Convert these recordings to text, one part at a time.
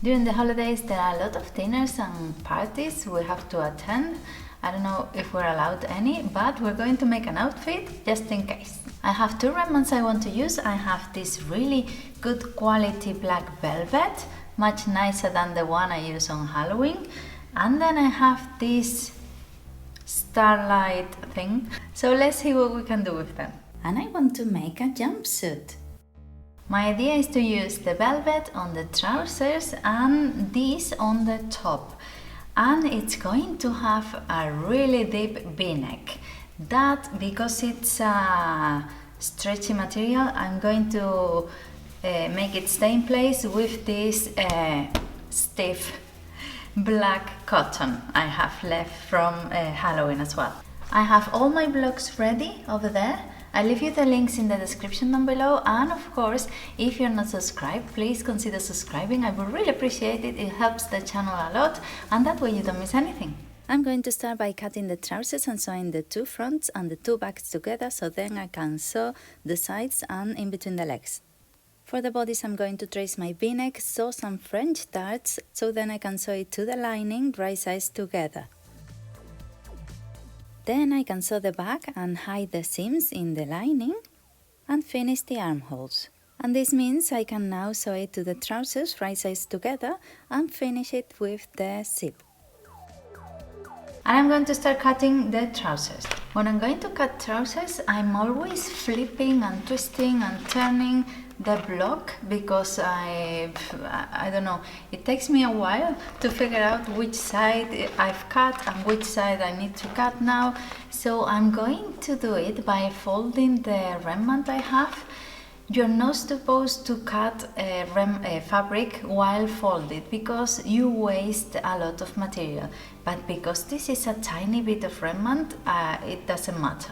During the holidays there are a lot of dinners and parties we have to attend. I don't know if we're allowed any, but we're going to make an outfit just in case. I have two remnants I want to use. I have this really good quality black velvet, much nicer than the one I use on Halloween. And then I have this starlight thing. So let's see what we can do with them. And I want to make a jumpsuit. My idea is to use the velvet on the trousers and this on the top. And it's going to have a really deep V-neck. That, because it's a stretchy material, I'm going to make it stay in place with this stiff black cotton I have left from Halloween as well. I have all my blocks ready over there. I'll leave you the links in the description down below, and of course, if you're not subscribed, please consider subscribing. I would really appreciate it. It helps the channel a lot, and that way you don't miss anything. I'm going to start by cutting the trousers and sewing the two fronts and the two backs together, so then I can sew the sides and in between the legs. For the bodice, I'm going to trace my V-neck, sew some French darts, so then I can sew it to the lining right sides together. Then I can sew the back and hide the seams in the lining and finish the armholes. And this means I can now sew it to the trousers right sides together and finish it with the zip. And I'm going to start cutting the trousers. When I'm going to cut trousers, I'm always flipping and twisting and turning the block because I don't know, it takes me a while to figure out which side I've cut and which side I need to cut now. So I'm going to do it by folding the remnant I have. You're not supposed to cut fabric while folded because you waste a lot of material. But because this is a tiny bit of remnant, it doesn't matter.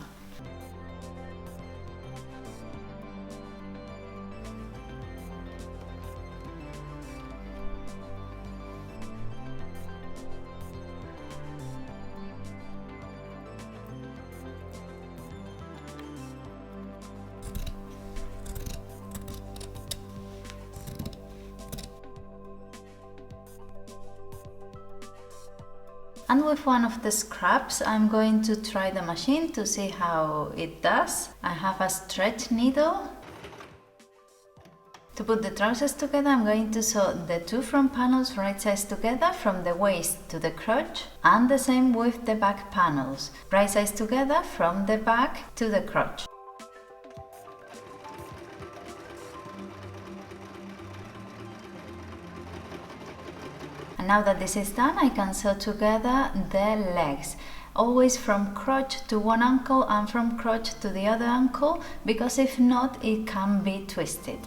And with one of the scraps, I'm going to try the machine to see how it does. I have a stretch needle. To put the trousers together, I'm going to sew the two front panels right sides together from the waist to the crotch, and the same with the back panels, right sides together from the back to the crotch. And now that this is done, I can sew together the legs, always from crotch to one ankle and from crotch to the other ankle, because if not, it can be twisted.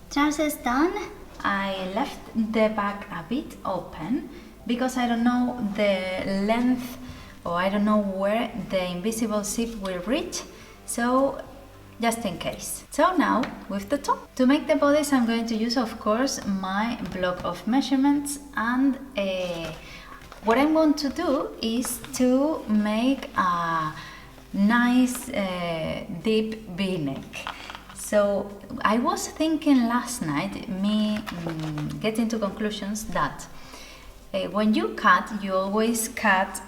Trousers done. I left the back a bit open because I don't know the length, or I don't know where the invisible zip will reach, so just in case. So now with the top. To make the bodice, I'm going to use, of course, my block of measurements, and what I want to do is to make a nice deep V-neck. So I was thinking last night, getting to conclusions that when you cut, you always cut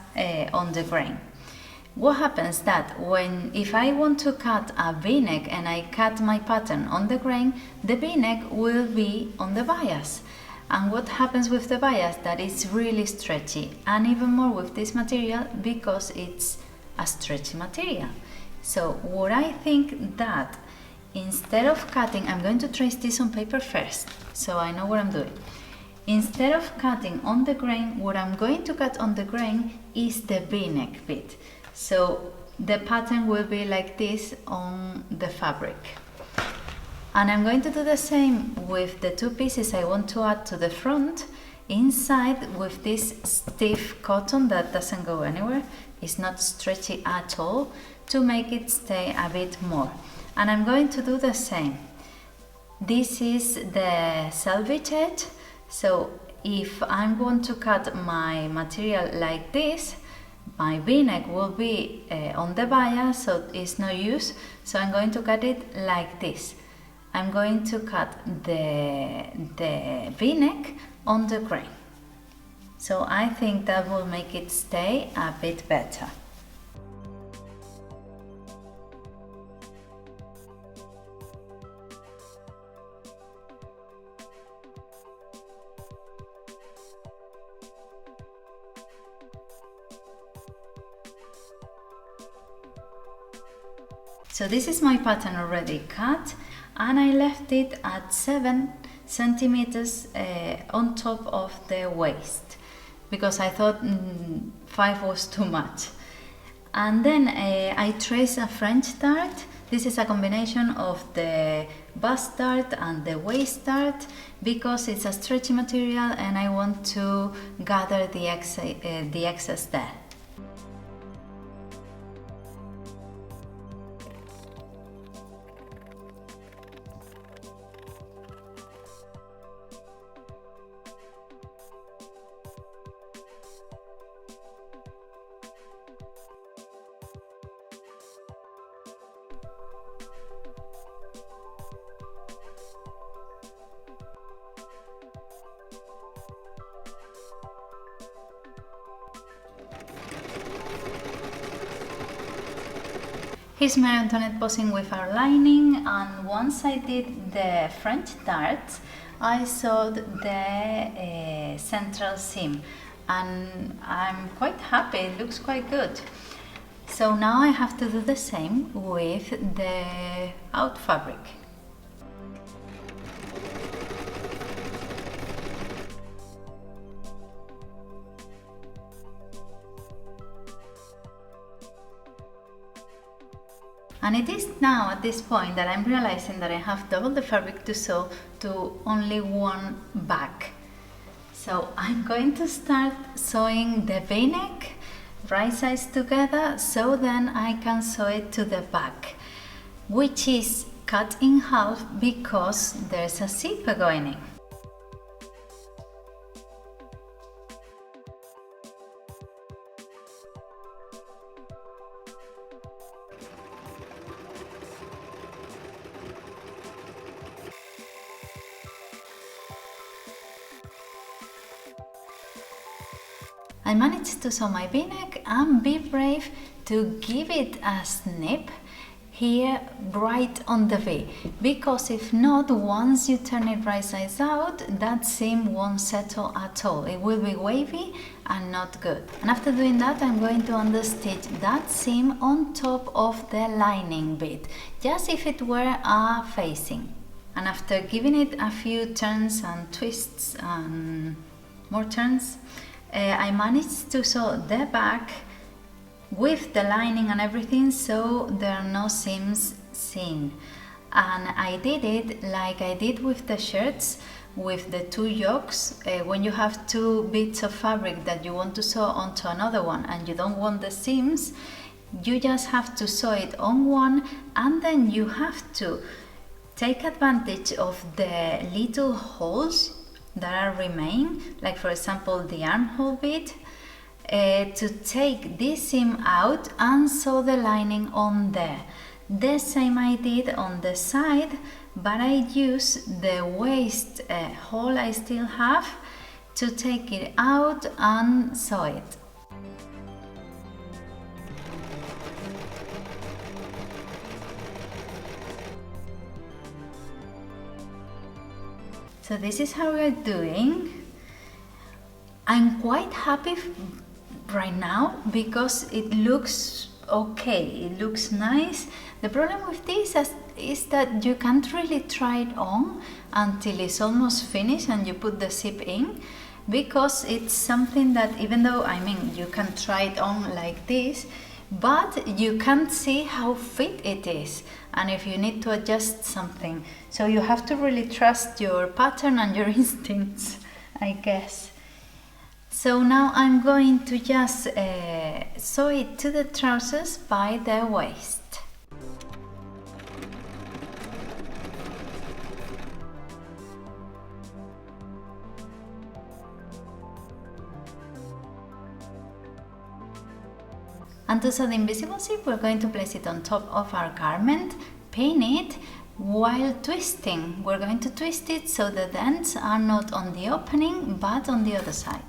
on the grain. What happens that if I want to cut a V-neck and I cut my pattern on the grain, the V-neck will be on the bias. And what happens with the bias? That it's really stretchy, and even more with this material because it's a stretchy material. So what I think that instead of cutting, I'm going to trace this on paper first, so I know what I'm doing. Instead of cutting on the grain, what I'm going to cut on the grain is the V-neck bit. So the pattern will be like this on the fabric. And I'm going to do the same with the two pieces I want to add to the front. inside with this stiff cotton that doesn't go anywhere, it's not stretchy at all, to make it stay a bit more. And I'm going to do the same. This is the selvage edge, so if I'm going to cut my material like this, my V-neck will be on the bias, so it's no use, so I'm going to cut it like this. I'm going to cut the V-neck on the grain. So I think that will make it stay a bit better. So this is my pattern already cut, and I left it at 7 centimeters on top of the waist, because I thought 5 was too much. And then I trace a French dart. This is a combination of the bust dart and the waist dart, because it's a stretchy material and I want to gather the excess there. Here's Marie Antoinette posing with our lining, and once I did the French darts, I sewed the central seam, and I'm quite happy, it looks quite good. So now I have to do the same with the out fabric. And it is now at this point that I'm realizing that I have double the fabric to sew to only one back. So I'm going to start sewing the V-neck right sides together, so then I can sew it to the back, which is cut in half because there's a zipper going in. I managed to sew my V-neck and be brave to give it a snip here right on the V, because if not, once you turn it right sides out, that seam won't settle at all. It will be wavy and not good. And after doing that, I'm going to understitch that seam on top of the lining bit, just if it were a facing. And after giving it a few turns and twists and more turns, I managed to sew the back with the lining and everything, so there are no seams seen. And I did it like I did with the shirts, with the two yokes. When you have two bits of fabric that you want to sew onto another one and you don't want the seams, you just have to sew it on one, and then you have to take advantage of the little holes that remain, like for example the armhole bit, to take this seam out and sew the lining on there. The same I did on the side, but I use the waist hole I still have to take it out and sew it. So this is how we're doing. I'm quite happy right now because it looks okay, it looks nice. The problem with this is that you can't really try it on until it's almost finished and you put the zip in, because it's something that, even though, I mean, you can try it on like this, but you can't see how fit it is and if you need to adjust something. So you have to really trust your pattern and your instincts, I guess. So now I'm going to just sew it to the trousers by the waist. And to sew the invisible zip, we're going to place it on top of our garment, pin it, while twisting. We're going to twist it so the dents are not on the opening, but on the other side.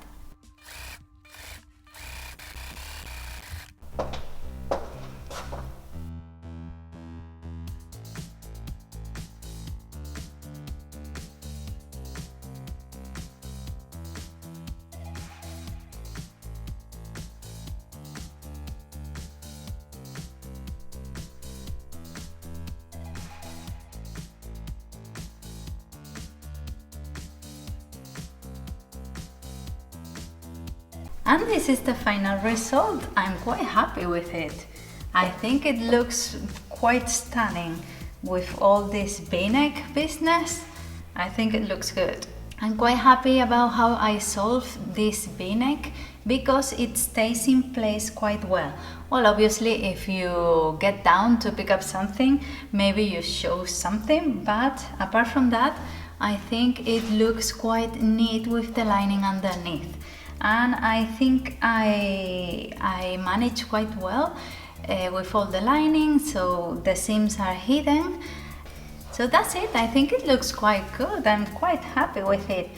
And this is the final result. I'm quite happy with it. I think it looks quite stunning with all this V-neck business. I think it looks good. I'm quite happy about how I solved this V-neck because it stays in place quite well. Well, obviously if you get down to pick up something, maybe you show something, but apart from that, I think it looks quite neat with the lining underneath. And I think I managed quite well with all the lining, so the seams are hidden. So that's it. I think it looks quite good. I'm quite happy with it.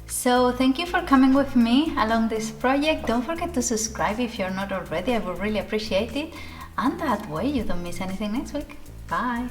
So thank you for coming with me along this project. Don't forget to subscribe if you're not already. I would really appreciate it. And that way you don't miss anything next week. Bye.